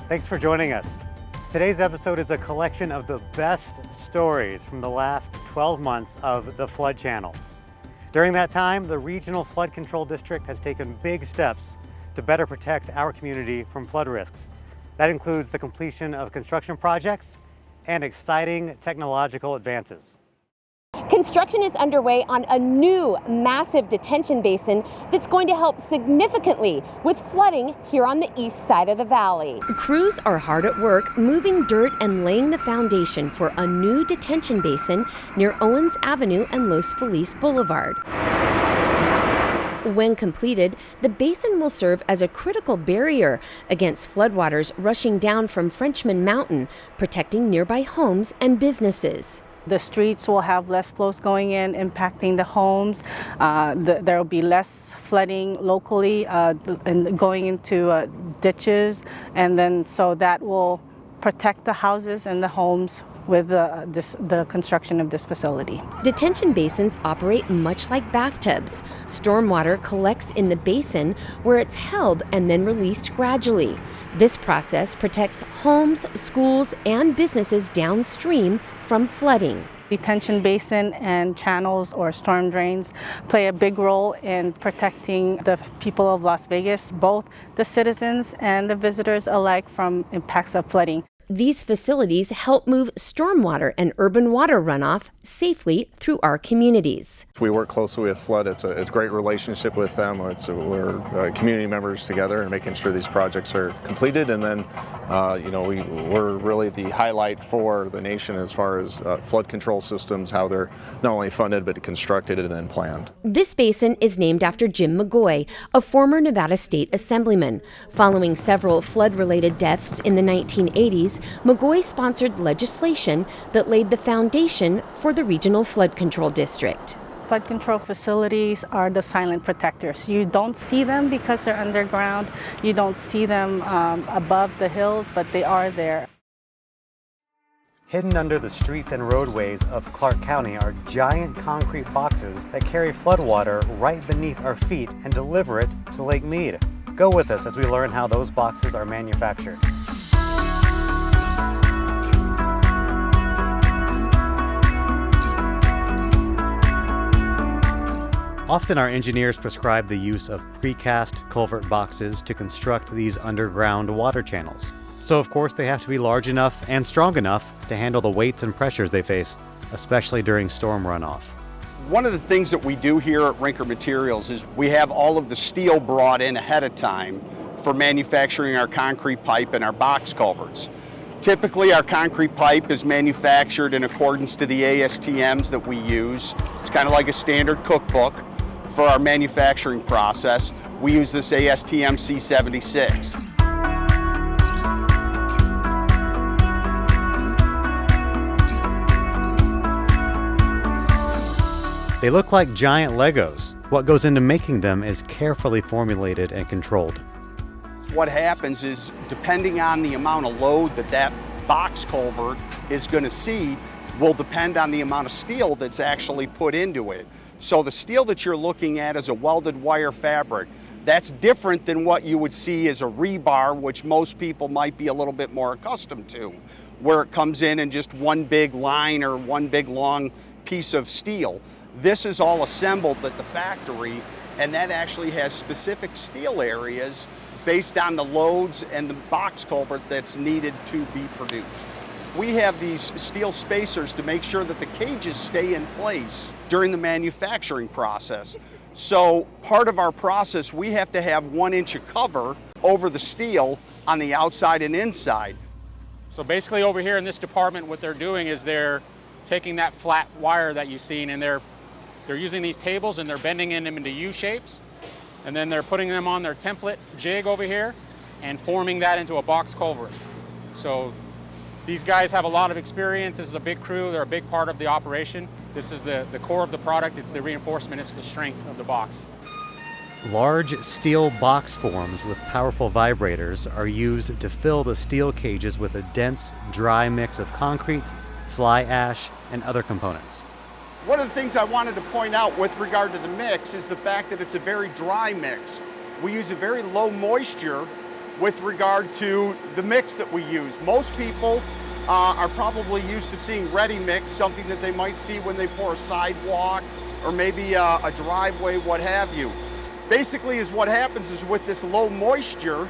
Thanks for joining us. Today's episode is a collection of the best stories from the last 12 months of the Flood Channel. During that time, the Regional Flood Control District has taken big steps to better protect our community from flood risks. That includes the completion of construction projects and exciting technological advances. Construction is underway on a new massive detention basin that's going to help significantly with flooding here on the east side of the valley. Crews are hard at work moving dirt and laying the foundation for a new detention basin near Owens Avenue and Los Feliz Boulevard. When completed, the basin will serve as a critical barrier against floodwaters rushing down from Frenchman Mountain, protecting nearby homes and businesses. The streets will have less flows going in, impacting the homes. There will be less flooding locally and going into ditches, and then so that will protect the houses and the homes with the construction of this facility. Detention basins operate much like bathtubs. Stormwater collects in the basin where it's held and then released gradually. This process protects homes, schools, and businesses downstream from flooding. Detention basin and channels or storm drains play a big role in protecting the people of Las Vegas, both the citizens and the visitors alike, from impacts of flooding. These facilities help move stormwater and urban water runoff safely through our communities. We work closely with Flood. It's a great relationship with them. We're community members together and making sure these projects are completed. And then, we're really the highlight for the nation as far as flood control systems, how they're not only funded but constructed and then planned. This basin is named after Jim McGoy, a former Nevada State Assemblyman. Following several flood-related deaths in the 1980s, McGoy sponsored legislation that laid the foundation for the Regional Flood Control District. Flood control facilities are the silent protectors. You don't see them because they're underground. You don't see them above the hills, but they are there. Hidden under the streets and roadways of Clark County are giant concrete boxes that carry floodwater right beneath our feet and deliver it to Lake Mead. Go with us as we learn how those boxes are manufactured. Often our engineers prescribe the use of precast culvert boxes to construct these underground water channels. So of course they have to be large enough and strong enough to handle the weights and pressures they face, especially during storm runoff. One of the things that we do here at Rinker Materials is we have all of the steel brought in ahead of time for manufacturing our concrete pipe and our box culverts. Typically, our concrete pipe is manufactured in accordance to the ASTMs that we use. It's kind of like a standard cookbook for our manufacturing process. We use this ASTM C76. They look like giant Legos. What goes into making them is carefully formulated and controlled. What happens is, depending on the amount of load that box culvert is going to see, will depend on the amount of steel that's actually put into it. So the steel that you're looking at is a welded wire fabric. That's different than what you would see as a rebar, which most people might be a little bit more accustomed to, where it comes in just one big line or one big long piece of steel. This is all assembled at the factory, and that actually has specific steel areas based on the loads and the box culvert that's needed to be produced. We have these steel spacers to make sure that the cages stay in place during the manufacturing process. So part of our process, we have to have 1 inch of cover over the steel on the outside and inside. So basically over here in this department, what they're doing is they're taking that flat wire that you've seen, and they're using these tables and they're bending them into U shapes, and then they're putting them on their template jig over here and forming that into a box culvert. So these guys have a lot of experience. This is a big crew. They're a big part of the operation. This is the core of the product. It's the reinforcement. It's the strength of the box. Large steel box forms with powerful vibrators are used to fill the steel cages with a dense, dry mix of concrete, fly ash, and other components. One of the things I wanted to point out with regard to the mix is the fact that it's a very dry mix. We use a very low moisture with regard to the mix that we use. Most people are probably used to seeing ready mix, something that they might see when they pour a sidewalk or maybe a driveway, what have you. Basically, is what happens is with this low moisture,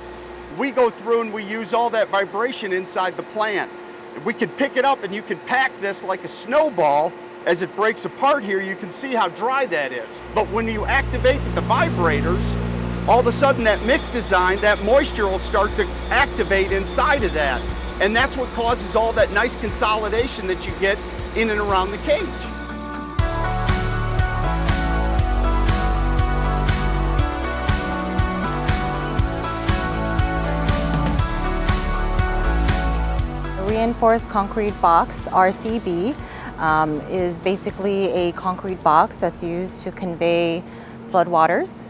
we go through and we use all that vibration inside the plant. We can pick it up and you can pack this like a snowball. As it breaks apart here, you can see how dry that is. But when you activate the vibrators, all of a sudden that mix design, that moisture will start to activate inside of that. And that's what causes all that nice consolidation that you get in and around the cage. Reinforced concrete box, RCB, is basically a concrete box that's used to convey floodwaters.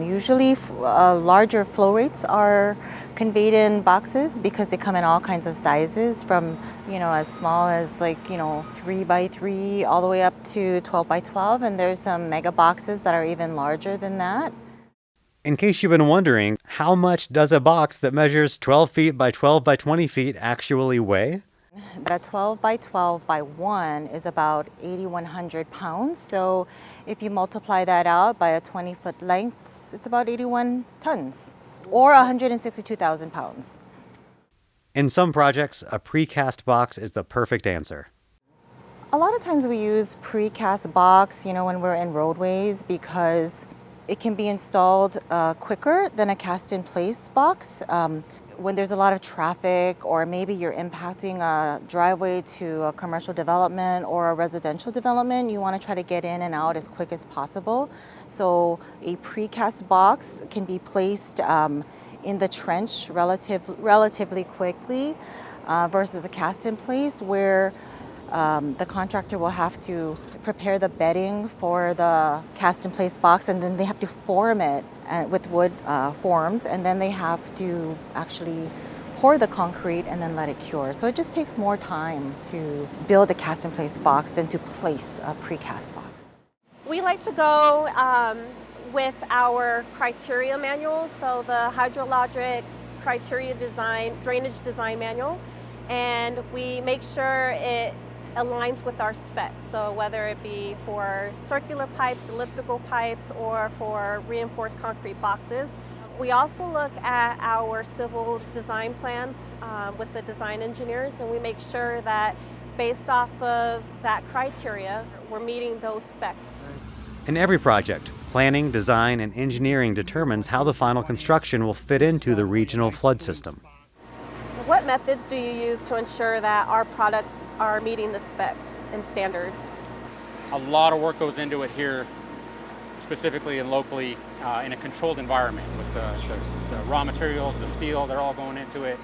Usually larger flow rates are conveyed in boxes because they come in all kinds of sizes, from as small as 3 by 3 all the way up to 12 by 12, and there's some mega boxes that are even larger than that. In case you've been wondering, how much does a box that measures 12 feet by 12 by 20 feet actually weigh? That 12 by 12 by 1 is about 8,100 pounds. So if you multiply that out by a 20-foot length, it's about 81 tons or 162,000 pounds. In some projects, a precast box is the perfect answer. A lot of times we use precast box, when we're in roadways, because it can be installed quicker than a cast-in-place box. When there's a lot of traffic, or maybe you're impacting a driveway to a commercial development or a residential development, you want to try to get in and out as quick as possible. So a precast box can be placed in the trench relatively quickly versus a cast-in-place, where the contractor will have to prepare the bedding for the cast-in-place box, and then they have to form it with wood forms, and then they have to actually pour the concrete and then let it cure. So it just takes more time to build a cast-in-place box than to place a precast box. We like to go with our criteria manual, so the hydrologic criteria design, drainage design manual, and we make sure it aligns with our specs. So whether it be for circular pipes, elliptical pipes, or for reinforced concrete boxes. We also look at our civil design plans with the design engineers, and we make sure that based off of that criteria, we're meeting those specs. In every project, planning, design, and engineering determines how the final construction will fit into the regional flood system. What methods do you use to ensure that our products are meeting the specs and standards? A lot of work goes into it here, specifically and locally in a controlled environment with the raw materials, the steel, they're all going into it.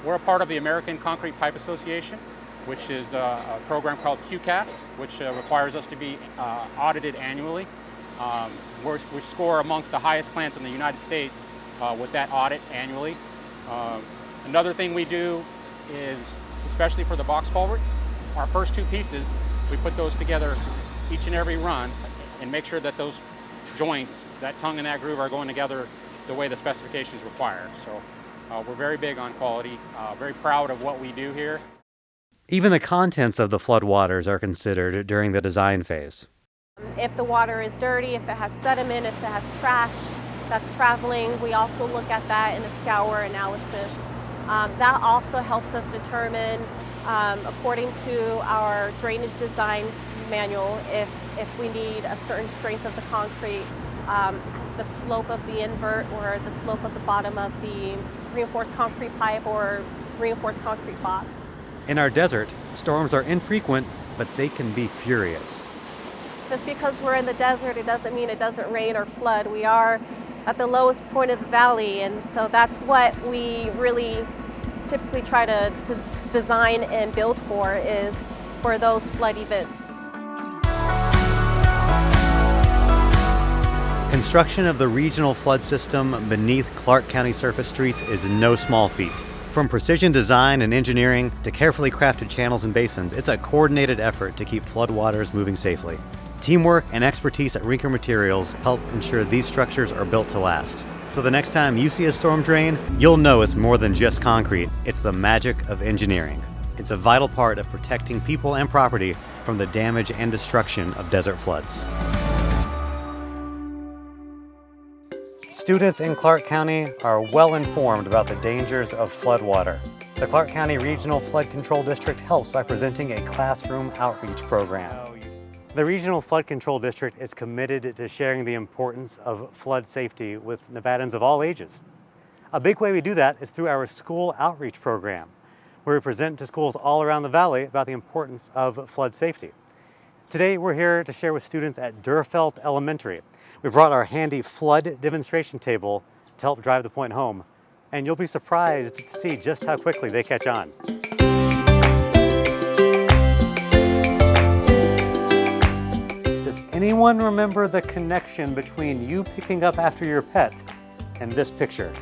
We're a part of the American Concrete Pipe Association, which is a program called QCAST, which requires us to be audited annually. We score amongst the highest plants in the United States with that audit annually. Another thing we do is, especially for the box culverts, our first two pieces, we put those together each and every run and make sure that those joints, that tongue and that groove, are going together the way the specifications require. So we're very big on quality, very proud of what we do here. Even the contents of the floodwaters are considered during the design phase. If the water is dirty, if it has sediment, if it has trash that's traveling, we also look at that in a scour analysis. That also helps us determine, according to our drainage design manual, if we need a certain strength of the concrete, the slope of the invert, or the slope of the bottom of the reinforced concrete pipe or reinforced concrete box. In our desert, storms are infrequent, but they can be furious. Just because we're in the desert, it doesn't mean it doesn't rain or flood. We are at the lowest point of the valley, and so that's what we really typically try to design and build for, is for those flood events. Construction of the regional flood system beneath Clark County surface streets is no small feat. From precision design and engineering to carefully crafted channels and basins, it's a coordinated effort to keep floodwaters moving safely. Teamwork and expertise at Rinker Materials help ensure these structures are built to last. So the next time you see a storm drain, you'll know it's more than just concrete. It's the magic of engineering. It's a vital part of protecting people and property from the damage and destruction of desert floods. Students in Clark County are well informed about the dangers of floodwater. The Clark County Regional Flood Control District helps by presenting a classroom outreach program. The Regional Flood Control District is committed to sharing the importance of flood safety with Nevadans of all ages. A big way we do that is through our school outreach program, where we present to schools all around the valley about the importance of flood safety. Today, we're here to share with students at Durfelt Elementary. We brought our handy flood demonstration table to help drive the point home, and you'll be surprised to see just how quickly they catch on. Does anyone remember the connection between you picking up after your pet and this picture?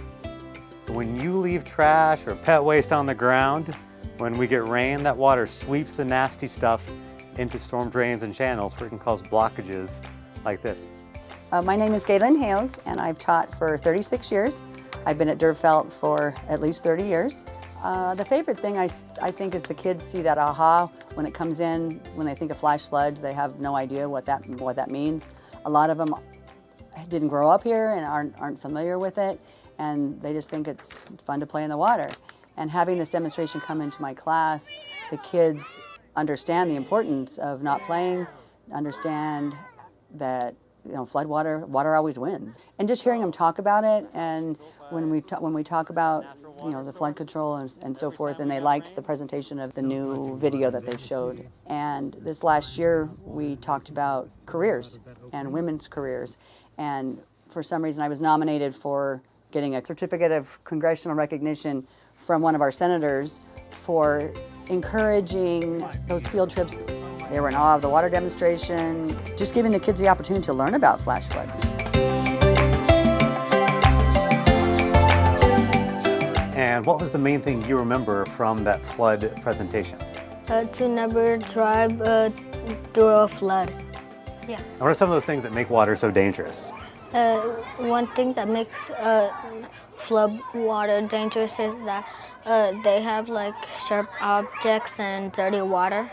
When you leave trash or pet waste on the ground, when we get rain, that water sweeps the nasty stuff into storm drains and channels where it can cause blockages like this. My name is Galen Hales, and I've taught for 36 years. I've been at Durfelt for at least 30 years. The favorite thing I think is the kids see that aha when it comes in. When they think of flash floods, they have no idea what that means. A lot of them didn't grow up here and aren't familiar with it, and they just think it's fun to play in the water. And having this demonstration come into my class, the kids understand the importance of not playing, understand that water always wins. And just hearing them talk about it, and when we talk about the flood control and so forth, and they liked the presentation of the new video that they showed. And this last year we talked about careers and women's careers, and for some reason I was nominated for getting a certificate of congressional recognition from one of our senators for encouraging those field trips. They were in awe of the water demonstration, just giving the kids the opportunity to learn about flash floods. And what was the main thing you remember from that flood presentation? To never drive through a flood. Yeah. And what are some of those things that make water so dangerous? One thing that makes flood water dangerous is that they have like sharp objects and dirty water.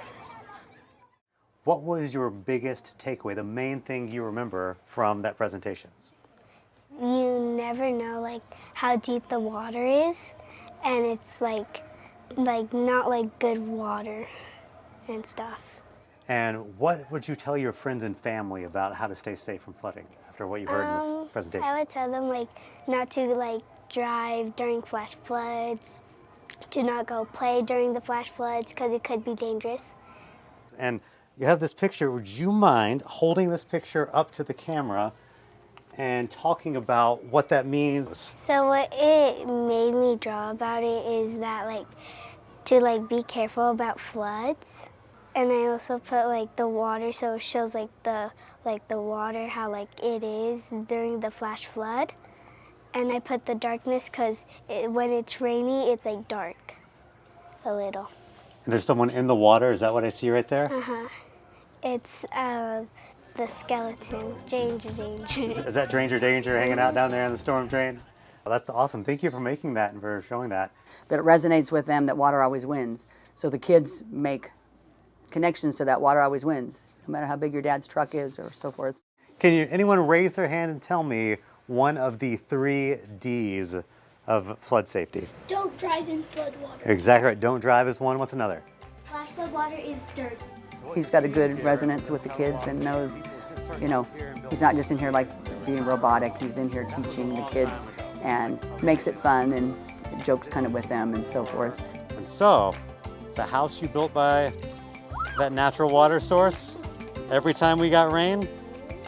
What was your biggest takeaway, the main thing you remember from that presentation? You never know like how deep the water is, and it's like not like good water and stuff. And what would you tell your friends and family about how to stay safe from flooding after what you heard in the presentation? I would tell them like not to drive during flash floods, to not go play during the flash floods because it could be dangerous. And you have this picture. Would you mind holding this picture up to the camera and talking about what that means? So what it made me draw about it is that to be careful about floods. And I also put the water, so it shows the water how it is during the flash flood. And I put the darkness because when it's rainy, it's dark a little. And there's someone in the water. Is that what I see right there? Uh-huh. It's the skeleton, Danger. Is that Danger hanging out down there in the storm drain? Well, that's awesome. Thank you for making that and for showing that. But it resonates with them that water always wins. So the kids make connections to that water always wins, no matter how big your dad's truck is or so forth. Can anyone raise their hand and tell me one of the 3 Ds of flood safety? Don't drive in flood water. Exactly right. Don't drive is one. What's another? Flash flood water is dirt. He's got a good resonance with the kids and knows, he's not just in here being robotic. He's in here teaching the kids and makes it fun and jokes kind of with them and so forth. And so, the house you built by that natural water source, every time we got rain,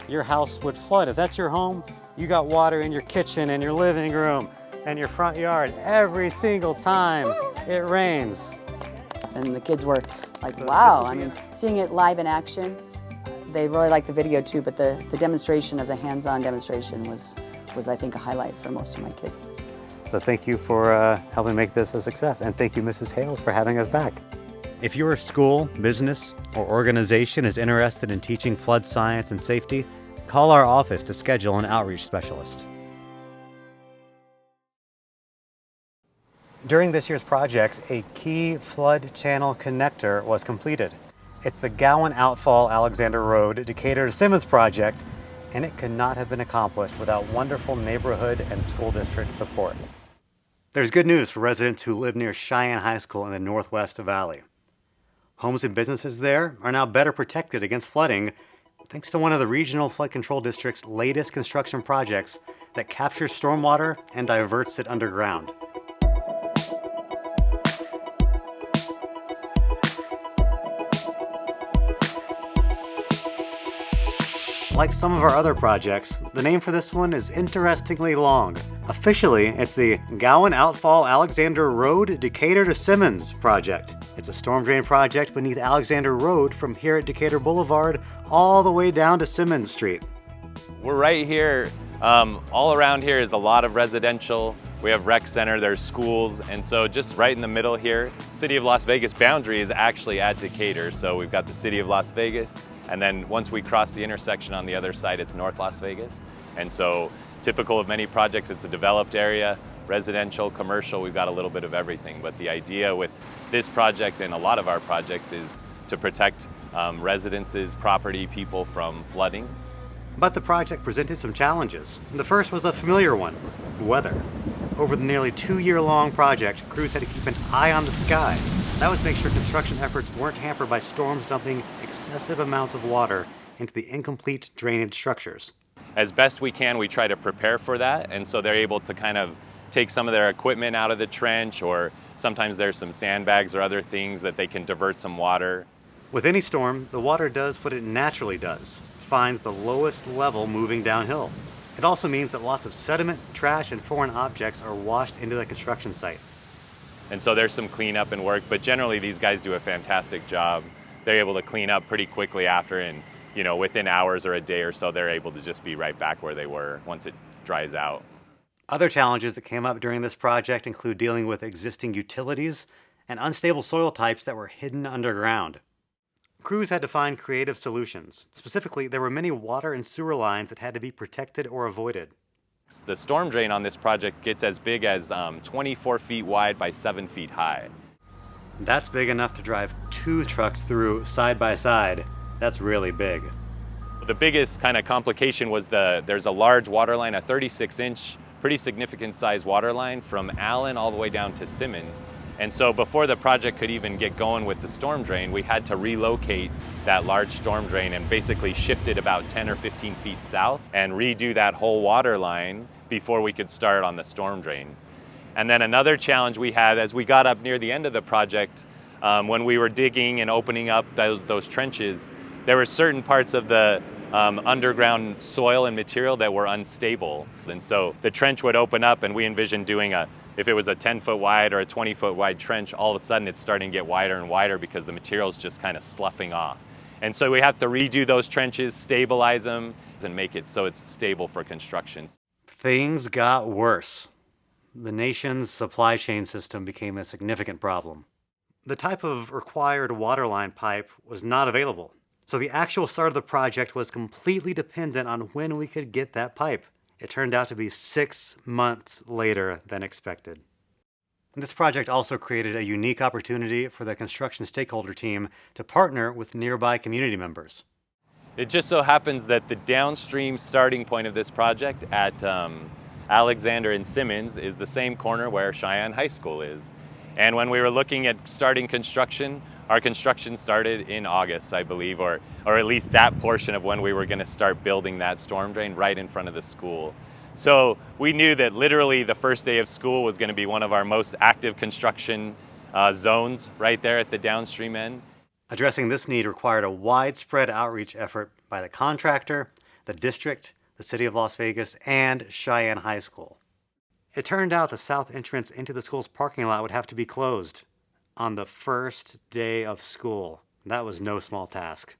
your house would flood. If that's your home, you got water in your kitchen and your living room and your front yard every single time it rains. And the kids were like, wow, I mean, seeing it live in action, they really liked the video too, but the demonstration of the hands-on demonstration was I think, a highlight for most of my kids. So thank you for helping make this a success, and thank you, Mrs. Hales, for having us back. If your school, business, or organization is interested in teaching flood science and safety, call our office to schedule an outreach specialist. During this year's projects, a key flood channel connector was completed. It's the Gowan Outfall Alexander Road Decatur to Simmons project, and it could not have been accomplished without wonderful neighborhood and school district support. There's good news for residents who live near Cheyenne High School in the Northwest Valley. Homes and businesses there are now better protected against flooding thanks to one of the Regional Flood Control District's latest construction projects that captures stormwater and diverts it underground. Like some of our other projects, the name for this one is interestingly long. Officially, it's the Gowan Outfall Alexander Road Decatur to Simmons project. It's a storm drain project beneath Alexander Road from here at Decatur Boulevard all the way down to Simmons Street. We're right here. All around here is a lot of residential. We have rec center, there's schools, and so just right in the middle here, City of Las Vegas boundary is actually at Decatur. So we've got the City of Las Vegas, and then once we cross the intersection on the other side, it's North Las Vegas. And so typical of many projects, it's a developed area, residential, commercial, we've got a little bit of everything. But the idea with this project and a lot of our projects is to protect residences, property, people from flooding. But the project presented some challenges. The first was a familiar one, weather. Over the nearly 2-year-long project, crews had to keep an eye on the sky. That was to make sure construction efforts weren't hampered by storms dumping excessive amounts of water into the incomplete drainage structures. As best we can, we try to prepare for that, and so they're able to kind of take some of their equipment out of the trench, or sometimes there's some sandbags or other things that they can divert some water. With any storm, the water does what it naturally does, finds the lowest level moving downhill. It also means that lots of sediment, trash, and foreign objects are washed into the construction site. And so there's some cleanup and work, but generally these guys do a fantastic job. They're able to clean up pretty quickly after, and within hours or a day or so, they're able to just be right back where they were once it dries out. Other challenges that came up during this project include dealing with existing utilities and unstable soil types that were hidden underground. Crews had to find creative solutions. Specifically, there were many water and sewer lines that had to be protected or avoided. The storm drain on this project gets as big as 24 feet wide by 7 feet high. That's big enough to drive 2 trucks through side by side. That's really big. The biggest kind of complication was there's a large water line, a 36-inch, pretty significant size water line from Allen all the way down to Simmons. And so before the project could even get going with the storm drain, we had to relocate that large storm drain and basically shift it about 10 or 15 feet south and redo that whole water line before we could start on the storm drain. And then another challenge we had as we got up near the end of the project, when we were digging and opening up those trenches, there were certain parts of the underground soil and material that were unstable. And so the trench would open up, and we envisioned doing if it was a 10-foot wide or a 20-foot wide trench, all of a sudden it's starting to get wider and wider because the material's just kind of sloughing off. And so we have to redo those trenches, stabilize them, and make it so it's stable for construction. Things got worse. The nation's supply chain system became a significant problem. The type of required waterline pipe was not available. So the actual start of the project was completely dependent on when we could get that pipe. It turned out to be 6 months later than expected. And this project also created a unique opportunity for the construction stakeholder team to partner with nearby community members. It just so happens that the downstream starting point of this project at Alexander and Simmons is the same corner where Cheyenne High School is. And when we were looking at starting construction, our construction started in August, I believe, or at least that portion of when we were going to start building that storm drain right in front of the school. So we knew that literally the first day of school was going to be one of our most active construction zones right there at the downstream end. Addressing this need required a widespread outreach effort by the contractor, the district, the City of Las Vegas, and Cheyenne High School. It turned out the south entrance into the school's parking lot would have to be closed on the first day of school. That was no small task.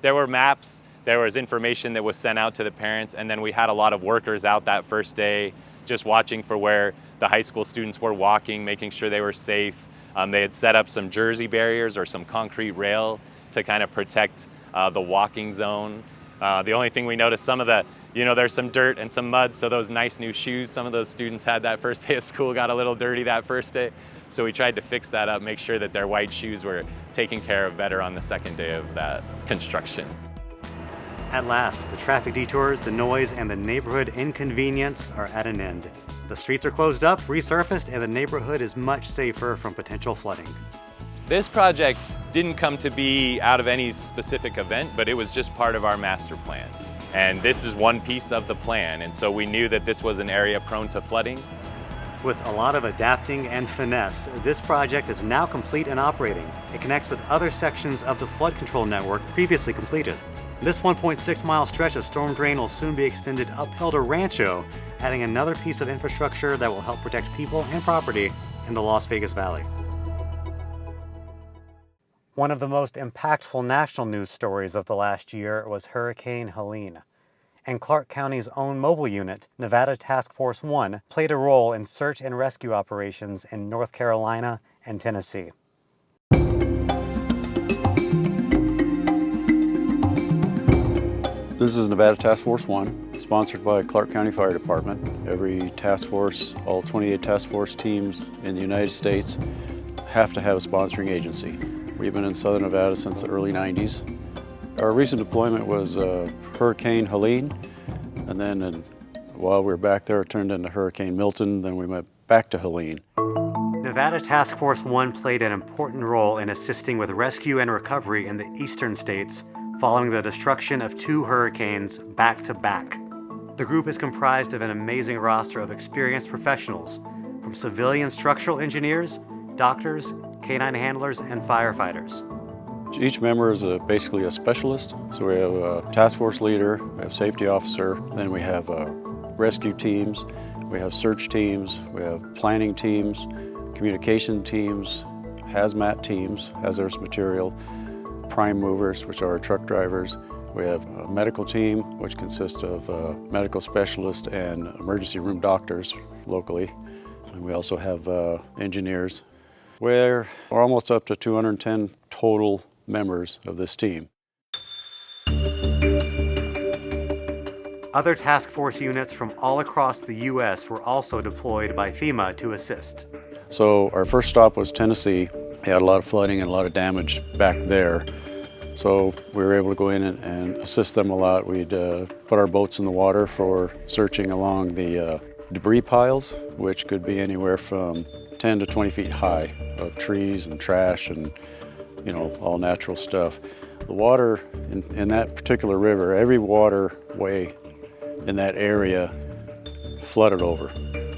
There were maps, there was information that was sent out to the parents, and then we had a lot of workers out that first day just watching for where the high school students were walking, making sure they were safe. They had set up some jersey barriers or some concrete rail to kind of protect the walking zone. The only thing we noticed, some of the, there's some dirt and some mud, so those nice new shoes, some of those students had that first day of school, got a little dirty that first day. So we tried to fix that up, make sure that their white shoes were taken care of better on the second day of that construction. At last, the traffic detours, the noise, and the neighborhood inconvenience are at an end. The streets are closed up, resurfaced, and the neighborhood is much safer from potential flooding. This project didn't come to be out of any specific event, but it was just part of our master plan. And this is one piece of the plan, and so we knew that this was an area prone to flooding. With a lot of adapting and finesse, this project is now complete and operating. It connects with other sections of the flood control network previously completed. This 1.6-mile stretch of storm drain will soon be extended uphill to Rancho, adding another piece of infrastructure that will help protect people and property in the Las Vegas Valley. One of the most impactful national news stories of the last year was Hurricane Helene. And Clark County's own mobile unit, Nevada Task Force 1, played a role in search and rescue operations in North Carolina and Tennessee. This is Nevada Task Force 1, sponsored by Clark County Fire Department. Every task force, all 28 task force teams in the United States have to have a sponsoring agency. We've been in Southern Nevada since the early 90s. Our recent deployment was Hurricane Helene, and then while we were back there, it turned into Hurricane Milton, then we went back to Helene. Nevada Task Force 1 played an important role in assisting with rescue and recovery in the eastern states following the destruction of 2 hurricanes back to back. The group is comprised of an amazing roster of experienced professionals, from civilian structural engineers, doctors, canine handlers, and firefighters. Each member is basically a specialist. So we have a task force leader, we have safety officer, then we have rescue teams, we have search teams, we have planning teams, communication teams, hazmat teams, hazardous material, prime movers, which are our truck drivers. We have a medical team, which consists of medical specialists and emergency room doctors locally. And we also have engineers. We're almost up to 210 total members of this team. Other task force units from all across the U.S. were also deployed by FEMA to assist. So our first stop was Tennessee. We had a lot of flooding and a lot of damage back there. So we were able to go in and assist them a lot. We'd put our boats in the water for searching along the debris piles, which could be anywhere from 10 to 20 feet high of trees and trash and all natural stuff. The water in that particular river, every waterway in that area flooded over.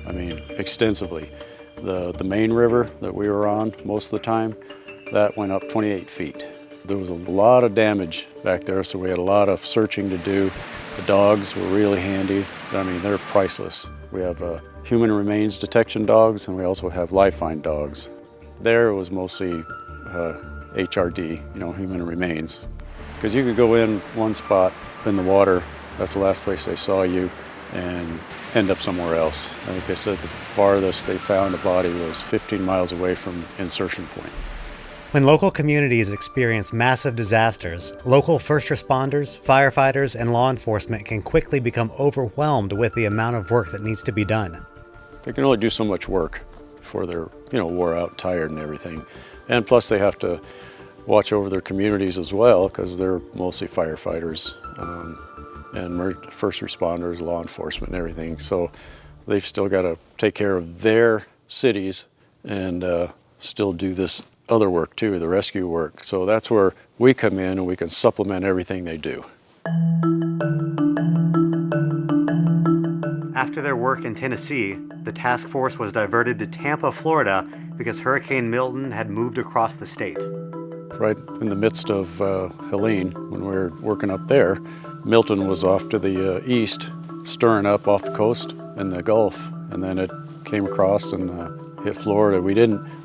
I mean, extensively. The main river that we were on most of the time, that went up 28 feet. There was a lot of damage back there, so we had a lot of searching to do. The dogs were really handy. I mean, they're priceless. We have human remains detection dogs, and we also have live find dogs. There it was mostly HRD, human remains. Because you could go in one spot in the water, that's the last place they saw you, and end up somewhere else. I think they said the farthest they found a body was 15 miles away from insertion point. When local communities experience massive disasters, local first responders, firefighters, and law enforcement can quickly become overwhelmed with the amount of work that needs to be done. They can only do so much work before they're, wore out, tired and everything. And plus they have to watch over their communities as well, because they're mostly firefighters and first responders, law enforcement and everything. So they've still got to take care of their cities and still do this other work too, the rescue work. So that's where we come in and we can supplement everything they do. After their work in Tennessee, the task force was diverted to Tampa, Florida, because Hurricane Milton had moved across the state. Right in the midst of Helene, when we were working up there, Milton was off to the east, stirring up off the coast in the Gulf, and then it came across and hit Florida. We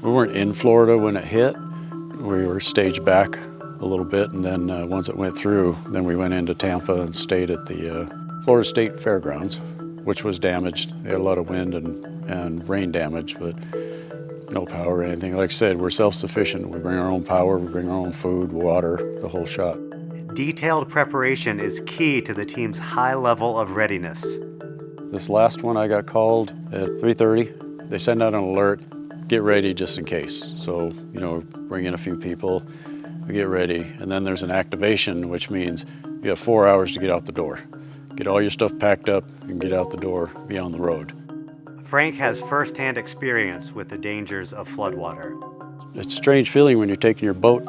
weren't in Florida when it hit. We were staged back a little bit, and then once it went through, then we went into Tampa and stayed at the Florida State Fairgrounds, which was damaged. They had a lot of wind and rain damage, but no power or anything. Like I said, we're self-sufficient. We bring our own power, we bring our own food, water, the whole shot. detailed preparation is key to the team's high level of readiness. This last one I got called at 3:30. They send out an alert, get ready just in case. So, bring in a few people, we get ready, and then there's an activation, which means you have 4 hours to get out the door. Get all your stuff packed up and get out the door, be on the road. Frank has firsthand experience with the dangers of floodwater. It's a strange feeling when you're taking your boat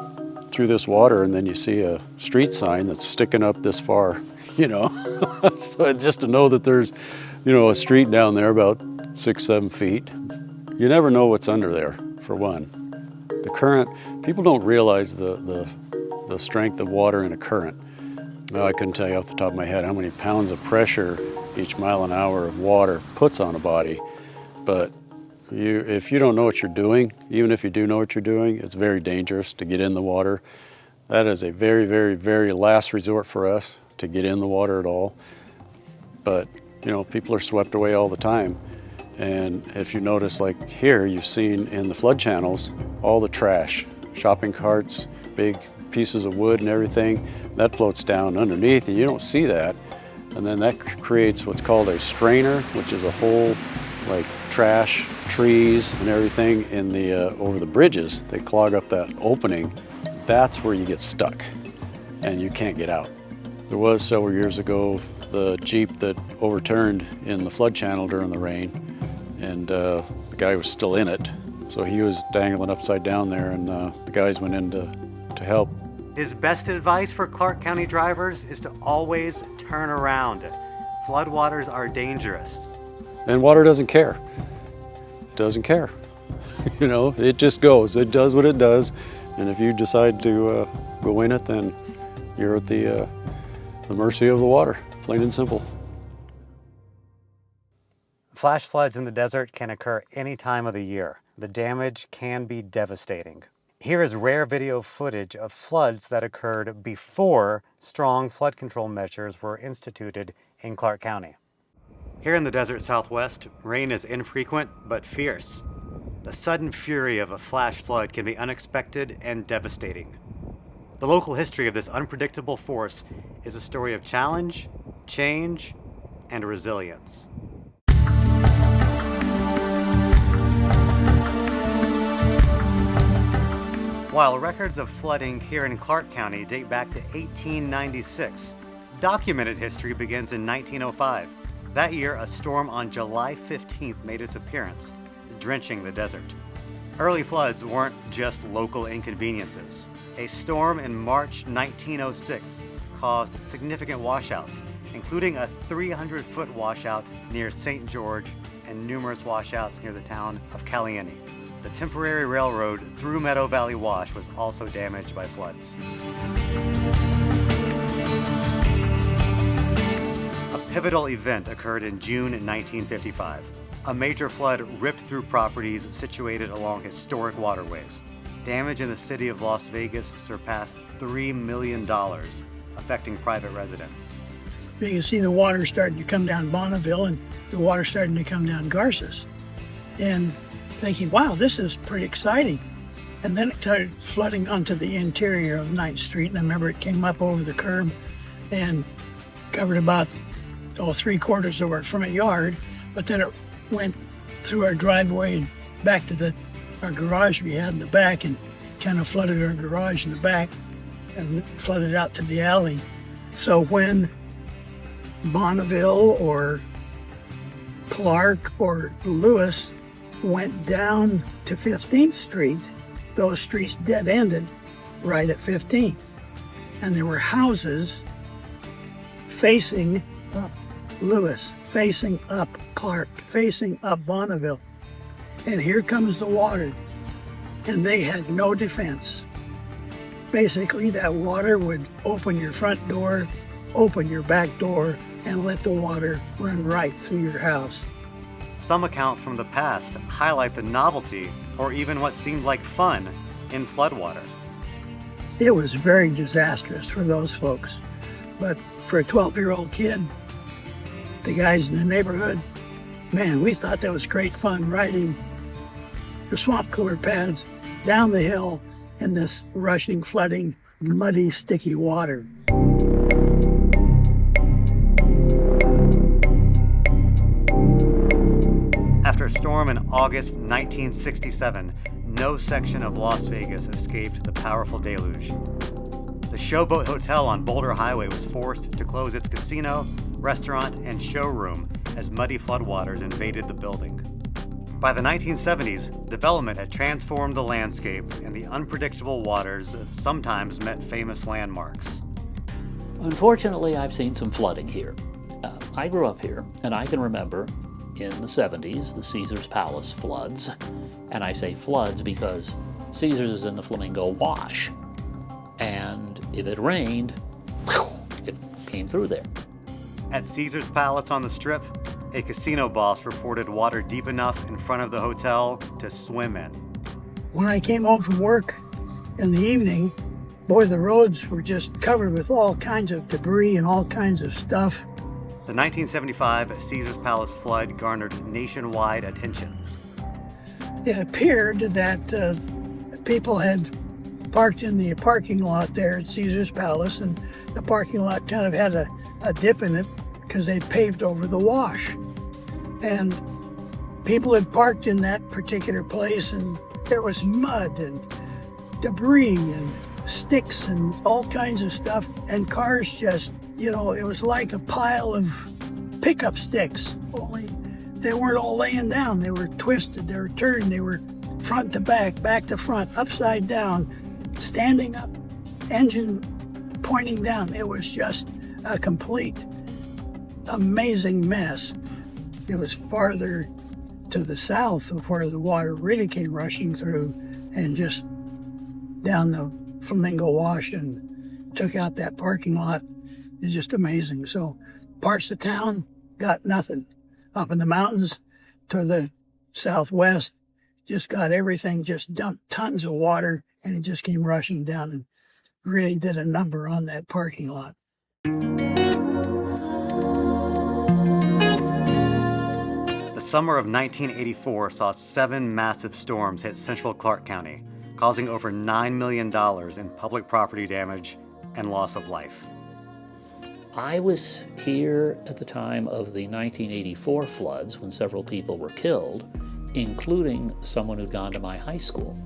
through this water and then you see a street sign that's sticking up this far, So just to know that there's, a street down there about 6-7 feet. You never know what's under there, for one. The current, people don't realize the strength of water in a current. Well, I couldn't tell you off the top of my head how many pounds of pressure each mile an hour of water puts on a body. But if you don't know what you're doing, even if you do know what you're doing, it's very dangerous to get in the water. That is a very, very, very last resort for us to get in the water at all. But, people are swept away all the time. And if you notice, like here, you've seen in the flood channels, all the trash, shopping carts, big pieces of wood and everything, that floats down underneath and you don't see that. And then that creates what's called a strainer, which is a hole like trash, trees and everything in the over the bridges. They clog up that opening. That's where you get stuck and you can't get out. There was several years ago the Jeep that overturned in the flood channel during the rain, and the guy was still in it. So he was dangling upside down there, and the guys went in to help. His best advice for Clark County drivers is to always turn around. Floodwaters are dangerous. And water doesn't care. It doesn't care. It just goes. It does what it does. And if you decide to go in it, then you're at the mercy of the water, plain and simple. Flash floods in the desert can occur any time of the year. The damage can be devastating. Here is rare video footage of floods that occurred before strong flood control measures were instituted in Clark County. Here in the desert Southwest, rain is infrequent but fierce. The sudden fury of a flash flood can be unexpected and devastating. The local history of this unpredictable force is a story of challenge, change, and resilience. While records of flooding here in Clark County date back to 1896, documented history begins in 1905. That year, a storm on July 15th made its appearance, drenching the desert. Early floods weren't just local inconveniences. A storm in March 1906 caused significant washouts, including a 300-foot washout near St. George and numerous washouts near the town of Caliente. The temporary railroad through Meadow Valley Wash was also damaged by floods. A pivotal event occurred in June 1955. A major flood ripped through properties situated along historic waterways. Damage in the city of Las Vegas surpassed $3 million, affecting private residents. You can see the water starting to come down Bonneville and the water starting to come down Garces. And thinking, wow, this is pretty exciting. And then it started flooding onto the interior of 9th Street. And I remember it came up over the curb and covered about 3/4 of our front yard. But then it went through our driveway and back to our garage we had in the back and kind of flooded our garage in the back and flooded out to the alley. So when Bonneville or Clark or Lewis went down to 15th Street, those streets dead-ended right at 15th. And there were houses facing up Lewis, facing up Clark, facing up Bonneville. And here comes the water. And they had no defense. Basically, that water would open your front door, open your back door, and let the water run right through your house. Some accounts from the past highlight the novelty, or even what seemed like fun, in floodwater. It was very disastrous for those folks. But for a 12-year-old kid, the guys in the neighborhood, man, we thought that was great fun riding the swamp cooler pads down the hill in this rushing, flooding, muddy, sticky water. storm in August 1967, no section of Las Vegas escaped the powerful deluge. The Showboat Hotel on Boulder Highway was forced to close its casino, restaurant, and showroom as muddy floodwaters invaded the building. By the 1970s, development had transformed the landscape, and the unpredictable waters sometimes met famous landmarks. Unfortunately, I've seen some flooding here. I grew up here, and I can remember in the 70s, the Caesars Palace floods. And I say floods because Caesars is in the Flamingo Wash. And if it rained, it came through there. At Caesars Palace on the Strip, a casino boss reported water deep enough in front of the hotel to swim in. When I came home from work in the evening, boy, the roads were just covered with all kinds of debris and all kinds of stuff. The 1975 Caesars Palace flood garnered nationwide attention. It appeared that people had parked in the parking lot there at Caesars Palace, and the parking lot kind of had a dip in it because they paved over the wash. And people had parked in that particular place, and there was mud and debris and sticks and all kinds of stuff, and cars just, it was like a pile of pickup sticks, only they weren't all laying down. They were twisted, they were turned, they were front to back, back to front, upside down, standing up, engine pointing down. It was just a complete, amazing mess. It was farther to the south of where the water really came rushing through and just down the Flamingo Wash and took out that parking lot. It's just amazing. So parts of town got nothing. Up in the mountains to the southwest, just got everything, just dumped tons of water, and it just came rushing down and really did a number on that parking lot. The summer of 1984 saw 7 massive storms hit central Clark County, causing over $9 million in public property damage and loss of life. I was here at the time of the 1984 floods when several people were killed, including someone who'd gone to my high school.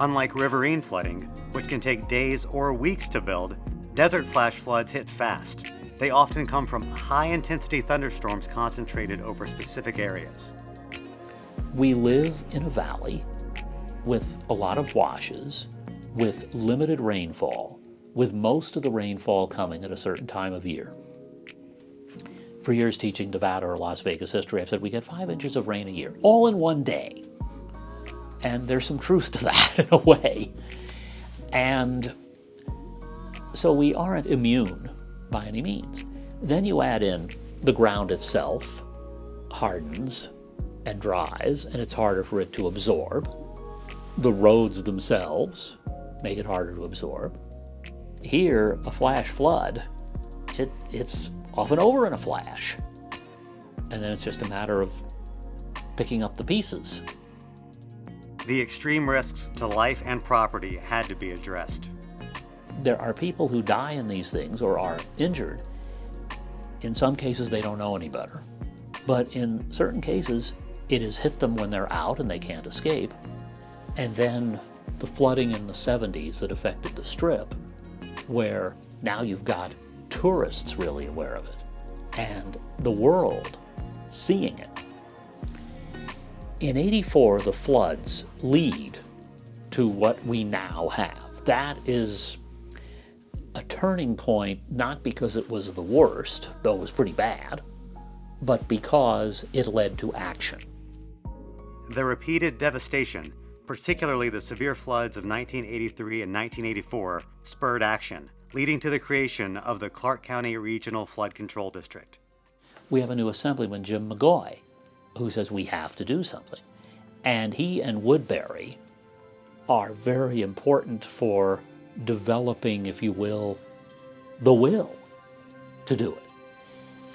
Unlike riverine flooding, which can take days or weeks to build, desert flash floods hit fast. They often come from high-intensity thunderstorms concentrated over specific areas. We live in a valley with a lot of washes, with limited rainfall, with most of the rainfall coming at a certain time of year. For years teaching Nevada or Las Vegas history, I've said we get 5 inches of rain a year, all in one day. And there's some truth to that in a way. And so we aren't immune by any means. Then you add in the ground itself hardens and dries, and it's harder for it to absorb. The roads themselves make it harder to absorb. Here, a flash flood, it's often over in a flash. And then it's just a matter of picking up the pieces. The extreme risks to life and property had to be addressed. There are people who die in these things or are injured. In some cases, they don't know any better. But in certain cases, it has hit them when they're out and they can't escape. And then the flooding in the 70s that affected the Strip, where now you've got tourists really aware of it and the world seeing it. In '84, the floods lead to what we now have. That is a turning point, not because it was the worst, though it was pretty bad, but because it led to action. The repeated devastation, particularly the severe floods of 1983 and 1984, spurred action, leading to the creation of the Clark County Regional Flood Control District. We have a new assemblyman, Jim McGoy, who says we have to do something. And he and Woodbury are very important for developing, if you will, the will to do it.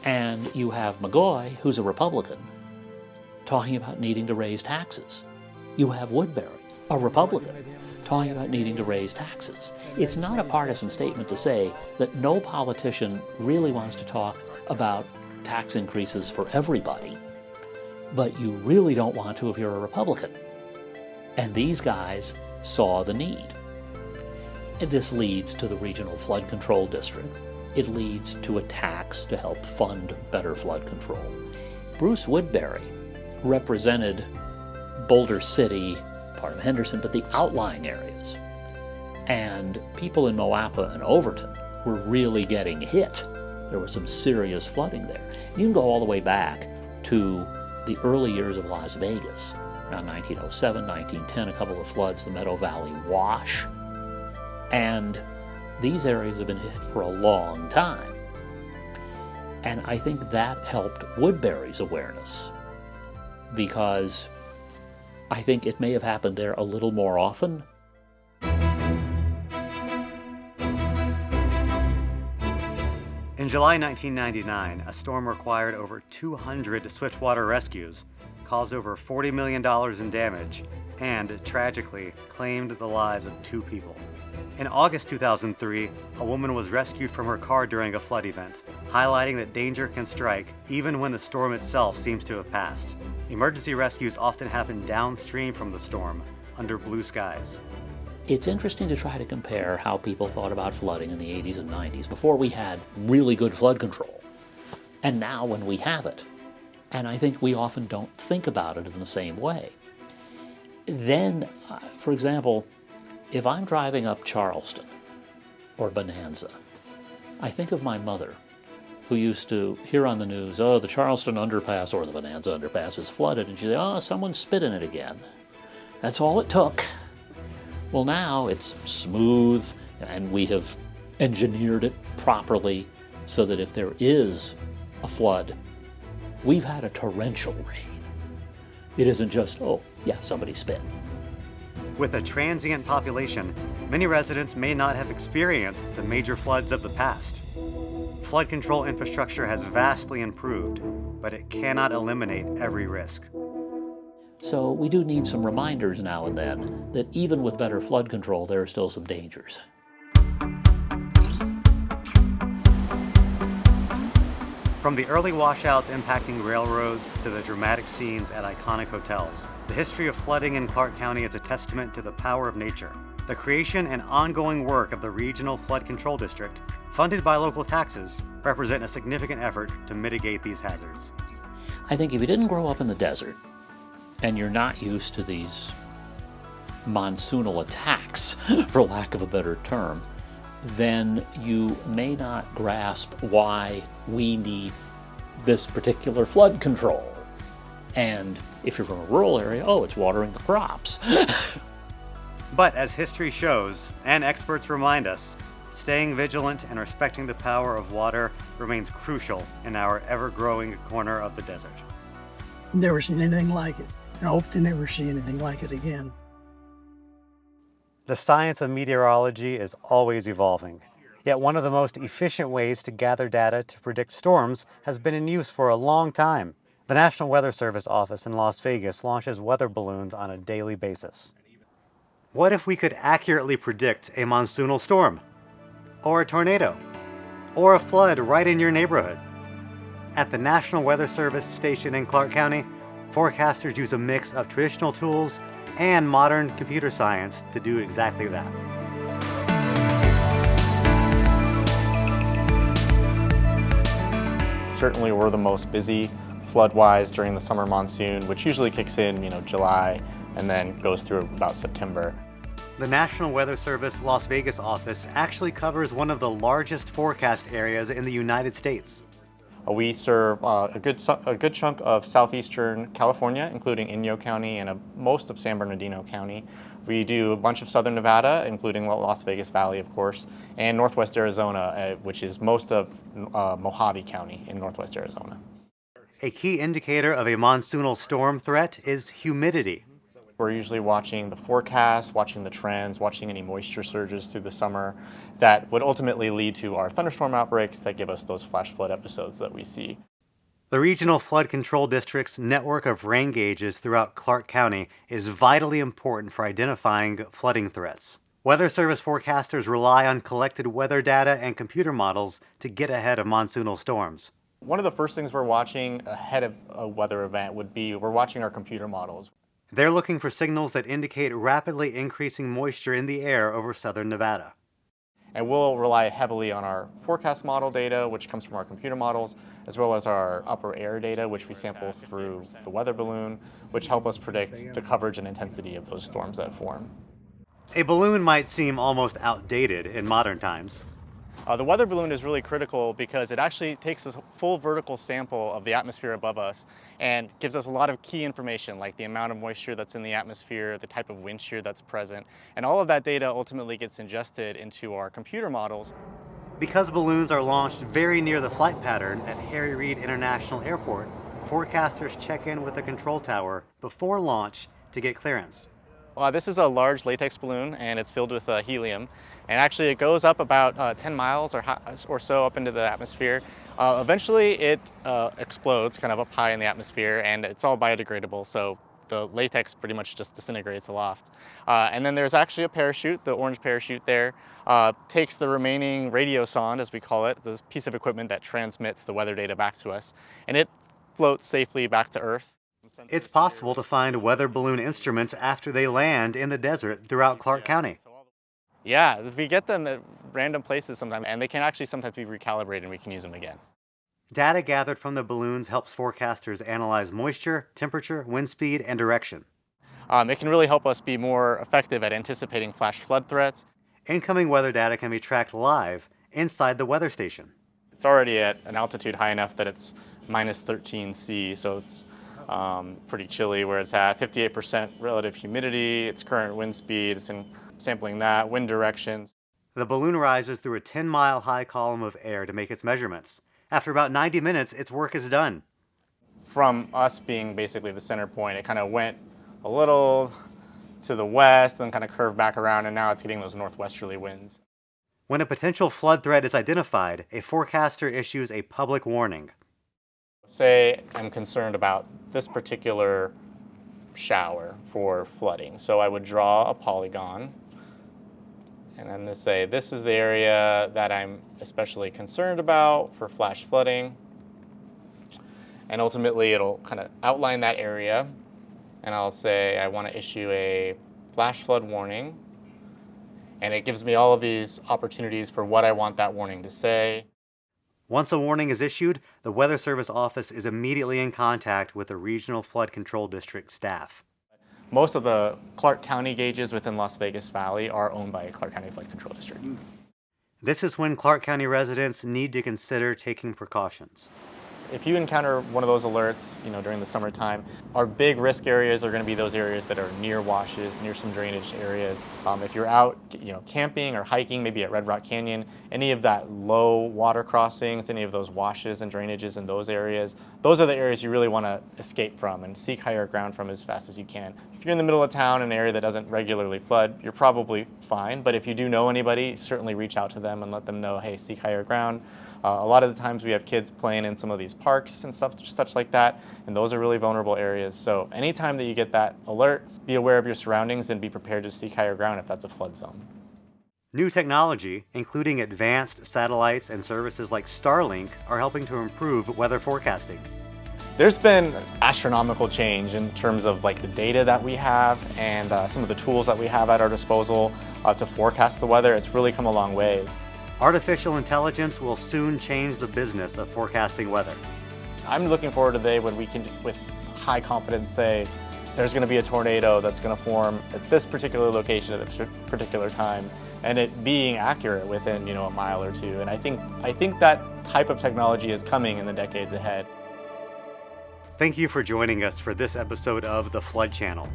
And you have McGoy, who's a Republican, talking about needing to raise taxes. You have Woodbury, a Republican, talking about needing to raise taxes. It's not a partisan statement to say that no politician really wants to talk about tax increases for everybody, but you really don't want to if you're a Republican. And these guys saw the need. And this leads to the Regional Flood Control District. It leads to a tax to help fund better flood control. Bruce Woodbury represented Boulder City, part of Henderson, but the outlying areas. And people in Moapa and Overton were really getting hit. There was some serious flooding there. You can go all the way back to the early years of Las Vegas, around 1907, 1910, a couple of floods, the Meadow Valley Wash. And these areas have been hit for a long time. And I think that helped Woodbury's awareness, because I think it may have happened there a little more often. In July 1999, a storm required over 200 swiftwater rescues, caused over $40 million in damage, and, tragically, claimed the lives of 2 people. In August 2003, a woman was rescued from her car during a flood event, highlighting that danger can strike even when the storm itself seems to have passed. Emergency rescues often happen downstream from the storm, under blue skies. It's interesting to try to compare how people thought about flooding in the 80s and 90s, before we had really good flood control, and now when we have it. And I think we often don't think about it in the same way. Then, for example, if I'm driving up Charleston or Bonanza, I think of my mother, who used to hear on the news, oh, the Charleston underpass or the Bonanza underpass is flooded, and she'd say, oh, someone spit in it again. That's all it took. Well, now it's smooth, and we have engineered it properly so that if there is a flood, we've had a torrential rain. It isn't just, oh, yeah, somebody spit. With a transient population, many residents may not have experienced the major floods of the past. Flood control infrastructure has vastly improved, but it cannot eliminate every risk. So we do need some reminders now and then that even with better flood control, there are still some dangers. From the early washouts impacting railroads to the dramatic scenes at iconic hotels, the history of flooding in Clark County is a testament to the power of nature. The creation and ongoing work of the Regional Flood Control District, funded by local taxes, represent a significant effort to mitigate these hazards. I think if you didn't grow up in the desert, and you're not used to these monsoonal attacks, for lack of a better term, then you may not grasp why we need this particular flood control. And if you're from a rural area, oh, it's watering the crops. But as history shows, and experts remind us, staying vigilant and respecting the power of water remains crucial in our ever-growing corner of the desert. Never seen anything like it. I hope to never see anything like it again. The science of meteorology is always evolving. Yet one of the most efficient ways to gather data to predict storms has been in use for a long time. The National Weather Service office in Las Vegas launches weather balloons on a daily basis. What if we could accurately predict a monsoonal storm? Or a tornado? Or a flood right in your neighborhood? At the National Weather Service station in Clark County, forecasters use a mix of traditional tools and modern computer science to do exactly that. Certainly we're the most busy flood-wise during the summer monsoon, which usually kicks in, July and then goes through about September. The National Weather Service Las Vegas office actually covers one of the largest forecast areas in the United States. We serve a good chunk of southeastern California, including Inyo County and most of San Bernardino County. We do a bunch of southern Nevada, including Las Vegas Valley, of course, and northwest Arizona, which is most of Mojave County in northwest Arizona. A key indicator of a monsoonal storm threat is humidity. We're usually watching the forecast, watching the trends, watching any moisture surges through the summer that would ultimately lead to our thunderstorm outbreaks that give us those flash flood episodes that we see. The Regional Flood Control District's network of rain gauges throughout Clark County is vitally important for identifying flooding threats. Weather Service forecasters rely on collected weather data and computer models to get ahead of monsoonal storms. One of the first things we're watching ahead of a weather event would be we're watching our computer models. They're looking for signals that indicate rapidly increasing moisture in the air over southern Nevada. And we'll rely heavily on our forecast model data, which comes from our computer models, as well as our upper air data, which we sample through the weather balloon, which help us predict the coverage and intensity of those storms that form. A balloon might seem almost outdated in modern times. The weather balloon is really critical because it actually takes a full vertical sample of the atmosphere above us and gives us a lot of key information, like the amount of moisture that's in the atmosphere, the type of wind shear that's present, and all of that data ultimately gets ingested into our computer models. Because balloons are launched very near the flight pattern at Harry Reid International Airport, forecasters check in with the control tower before launch to get clearance. This is a large latex balloon, and it's filled with helium. And actually, it goes up about 10 miles or so up into the atmosphere. Eventually, it explodes kind of up high in the atmosphere, and it's all biodegradable, so the latex pretty much just disintegrates aloft. And then there's actually a parachute, the orange parachute there, takes the remaining radiosonde, as we call it, this piece of equipment that transmits the weather data back to us, and it floats safely back to Earth. It's possible to find weather balloon instruments after they land in the desert throughout Clark County. Yeah, we get them at random places sometimes, and they can actually sometimes be recalibrated and we can use them again. Data gathered from the balloons helps forecasters analyze moisture, temperature, wind speed, and direction. It can really help us be more effective at anticipating flash flood threats. Incoming weather data can be tracked live inside the weather station. It's already at an altitude high enough that it's minus 13 C, so it's pretty chilly where it's at. 58% relative humidity, its current wind speed, it's sampling that, wind directions. The balloon rises through a 10-mile high column of air to make its measurements. After about 90 minutes, its work is done. From us being basically the center point, it kind of went a little to the west, then kind of curved back around, and now it's getting those northwesterly winds. When a potential flood threat is identified, a forecaster issues a public warning. Say I'm concerned about this particular shower for flooding. So I would draw a polygon and then say this is the area that I'm especially concerned about for flash flooding. And ultimately it'll kind of outline that area, and I'll say I want to issue a flash flood warning, and it gives me all of these opportunities for what I want that warning to say. Once a warning is issued, the Weather Service office is immediately in contact with the Regional Flood Control District staff. Most of the Clark County gauges within Las Vegas Valley are owned by Clark County Flood Control District. This is when Clark County residents need to consider taking precautions. If you encounter one of those alerts, during the summertime, our big risk areas are going to be those areas that are near washes, near some drainage areas. If you're out, camping or hiking, maybe at Red Rock Canyon, any of that low water crossings, any of those washes and drainages in those areas, those are the areas you really want to escape from and seek higher ground from as fast as you can. If you're in the middle of town, an area that doesn't regularly flood, you're probably fine. But if you do know anybody, certainly reach out to them and let them know, hey, seek higher ground. A lot of the times we have kids playing in some of these parks and such like that, and those are really vulnerable areas. So anytime that you get that alert, be aware of your surroundings and be prepared to seek higher ground if that's a flood zone. New technology, including advanced satellites and services like Starlink, are helping to improve weather forecasting. There's been astronomical change in terms of the data that we have and some of the tools that we have at our disposal to forecast the weather. It's really come a long way. Artificial intelligence will soon change the business of forecasting weather. I'm looking forward to the day when we can, with high confidence, say there's going to be a tornado that's going to form at this particular location at this particular time, and it being accurate within a mile or two. And I think that type of technology is coming in the decades ahead. Thank you for joining us for this episode of The Flood Channel.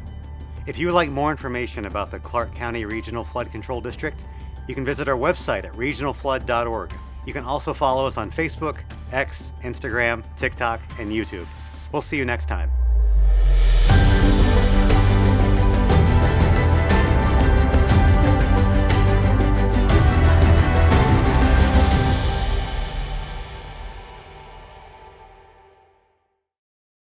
If you would like more information about the Clark County Regional Flood Control District, you can visit our website at regionalflood.org. You can also follow us on Facebook, X, Instagram, TikTok, and YouTube. We'll see you next time.